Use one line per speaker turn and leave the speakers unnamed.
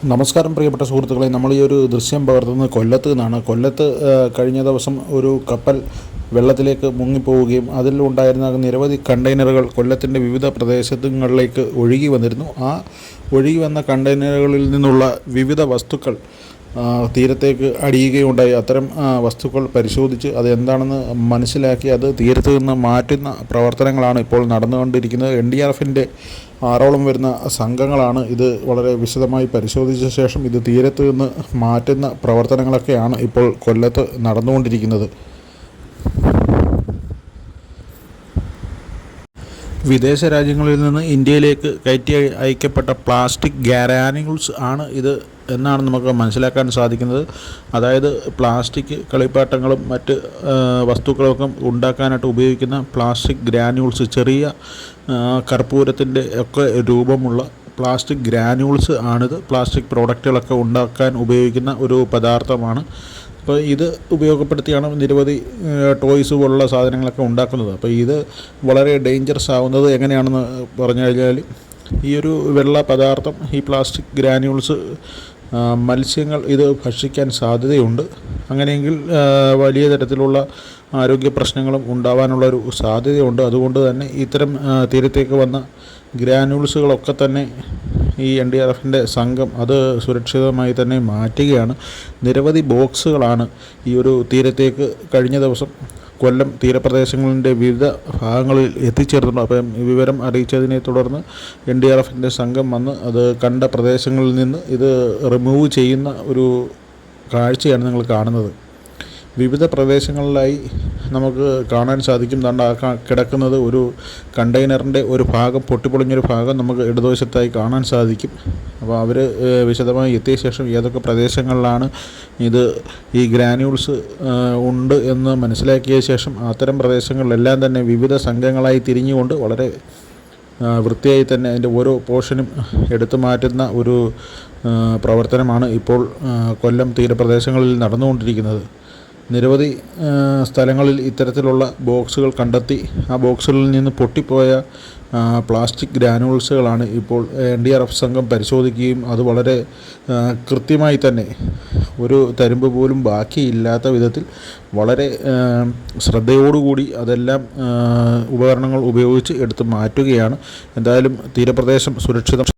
നമസ്കാരം പ്രിയപ്പെട്ട സുഹൃത്തുക്കളെ, നമ്മൾ ഈ ഒരു ദൃശ്യം പകർത്തുന്നത് കൊല്ലത്ത് നിന്നാണ്. കൊല്ലത്ത് കഴിഞ്ഞ ദിവസം ഒരു കപ്പൽ വെള്ളത്തിലേക്ക് മുങ്ങിപ്പോവുകയും അതിലുണ്ടായിരുന്ന നിരവധി കണ്ടെയ്നറുകൾ കൊല്ലത്തിൻ്റെ വിവിധ പ്രദേശങ്ങളിലേക്ക് ഒഴുകി വന്നിരുന്നു. ആ ഒഴുകി വന്ന കണ്ടെയ്നറുകളിൽ നിന്നുള്ള വിവിധ വസ്തുക്കൾ തീരത്തേക്ക് അടിയുകയുണ്ടായി. അത്തരം വസ്തുക്കൾ പരിശോധിച്ച് അതെന്താണെന്ന് മനസ്സിലാക്കി അത് തീരത്ത് നിന്ന് മാറ്റുന്ന പ്രവർത്തനങ്ങളാണ് ഇപ്പോൾ നടന്നുകൊണ്ടിരിക്കുന്നത്. NDRFൻ്റെ 6ഓളം വരുന്ന സംഘങ്ങളാണ് ഇത് വളരെ വിശദമായി പരിശോധിച്ച ശേഷം ഇത് തീരത്ത് നിന്ന് മാറ്റുന്ന പ്രവർത്തനങ്ങളൊക്കെയാണ് ഇപ്പോൾ കൊല്ലത്ത് നടന്നുകൊണ്ടിരിക്കുന്നത്. വിദേശ രാജ്യങ്ങളിൽ നിന്ന് ഇന്ത്യയിലേക്ക് കയറ്റി അയക്കപ്പെട്ട പ്ലാസ്റ്റിക് ഗ്രാനുൾസ് ആണ് ഇത് എന്നാണ് നമുക്ക് മനസ്സിലാക്കാൻ സാധിക്കുന്നത്. അതായത് പ്ലാസ്റ്റിക് കളിപ്പാട്ടങ്ങളും മറ്റ് വസ്തുക്കളൊക്കെ ഉണ്ടാക്കാനായിട്ട് ഉപയോഗിക്കുന്ന പ്ലാസ്റ്റിക് ഗ്രാനുൾസ്, ചെറിയ കർപ്പൂരത്തിൻ്റെ ഒക്കെ രൂപമുള്ള പ്ലാസ്റ്റിക് ഗ്രാനുൾസ് ആണിത്. പ്ലാസ്റ്റിക് പ്രോഡക്റ്റുകളൊക്കെ ഉണ്ടാക്കാൻ ഉപയോഗിക്കുന്ന ഒരു പദാർത്ഥമാണ്. അപ്പോൾ ഇത് ഉപയോഗപ്പെടുത്തിയാണ് നിരവധി ടോയ്സ് പോലുള്ള സാധനങ്ങളൊക്കെ ഉണ്ടാക്കുന്നത്. അപ്പോൾ ഇത് വളരെ ഡേഞ്ചറസ് ആവുന്നത് എങ്ങനെയാണെന്ന് പറഞ്ഞു കഴിഞ്ഞാൽ, ഈ ഒരു വെള്ള പദാർത്ഥം, ഈ പ്ലാസ്റ്റിക് ഗ്രാനുൾസ് മത്സ്യങ്ങൾ ഇത് ഭക്ഷിക്കാൻ സാധ്യതയുണ്ട്. അങ്ങനെയെങ്കിൽ വലിയ തരത്തിലുള്ള ആരോഗ്യ പ്രശ്നങ്ങളും ഉണ്ടാവാനുള്ളൊരു സാധ്യതയുണ്ട്. അതുകൊണ്ട് തന്നെ ഇത്തരം തീരത്തേക്ക് വന്ന ഗ്രാനുൾസുകളൊക്കെ തന്നെ ഈ NDRFൻ്റെ സംഘം അത് സുരക്ഷിതമായി തന്നെ മാറ്റുകയാണ്. നിരവധി ബോക്സുകളാണ് ഈ ഒരു തീരത്തേക്ക് കഴിഞ്ഞ ദിവസം കൊല്ലം തീരപ്രദേശങ്ങളുടെ വിവിധ ഭാഗങ്ങളിൽ എത്തിച്ചേർന്നു. അപ്പം ഈ വിവരം അറിയിച്ചതിനെ തുടർന്ന് NDRFൻ്റെ സംഘം വന്ന് അത് കണ്ട പ്രദേശങ്ങളിൽ നിന്ന് ഇത് റിമൂവ് ചെയ്യുന്ന ഒരു കാഴ്ചയാണ് നിങ്ങൾ കാണുന്നത്. വിവിധ പ്രദേശങ്ങളിലായി നമുക്ക് കാണാൻ സാധിക്കും. കിടക്കുന്നത് ഒരു കണ്ടെയ്നറിൻ്റെ ഒരു ഭാഗം, പൊട്ടിപ്പൊളിഞ്ഞൊരു ഭാഗം നമുക്ക് ഇടതുവശത്തായി കാണാൻ സാധിക്കും. അപ്പോൾ അവർ വിശദമായി എത്തിയ ശേഷം ഏതൊക്കെ പ്രദേശങ്ങളിലാണ് ഈ ഗ്രാനുൾസ് ഉണ്ട് എന്ന് മനസ്സിലാക്കിയ ശേഷം അത്തരം പ്രദേശങ്ങളിലെല്ലാം തന്നെ വിവിധ സംഘങ്ങളായി തിരിഞ്ഞുകൊണ്ട് വളരെ വൃത്തിയായി തന്നെ അതിൻ്റെ ഓരോ പോർഷനും എടുത്തു മാറ്റുന്ന ഒരു പ്രവർത്തനമാണ് ഇപ്പോൾ കൊല്ലം തീരപ്രദേശങ്ങളിൽ നടന്നുകൊണ്ടിരിക്കുന്നത്. നിരവധി സ്ഥലങ്ങളിൽ ഇത്തരത്തിലുള്ള ബോക്സുകൾ കണ്ടെത്തി ആ ബോക്സുകളിൽ നിന്ന് പൊട്ടിപ്പോയ പ്ലാസ്റ്റിക് ഗ്രാനുൾസുകളാണ് ഇപ്പോൾ NDRF സംഘം പരിശോധിക്കുകയും അത് വളരെ കൃത്യമായി തന്നെ ഒരു തരിമ്പ് പോലും ബാക്കിയില്ലാത്ത വിധത്തിൽ വളരെ ശ്രദ്ധയോടുകൂടി അതെല്ലാം ഉപകരണങ്ങൾ ഉപയോഗിച്ച് എടുത്ത് മാറ്റുകയാണ്. എന്തായാലും തീരപ്രദേശം സുരക്ഷിതം.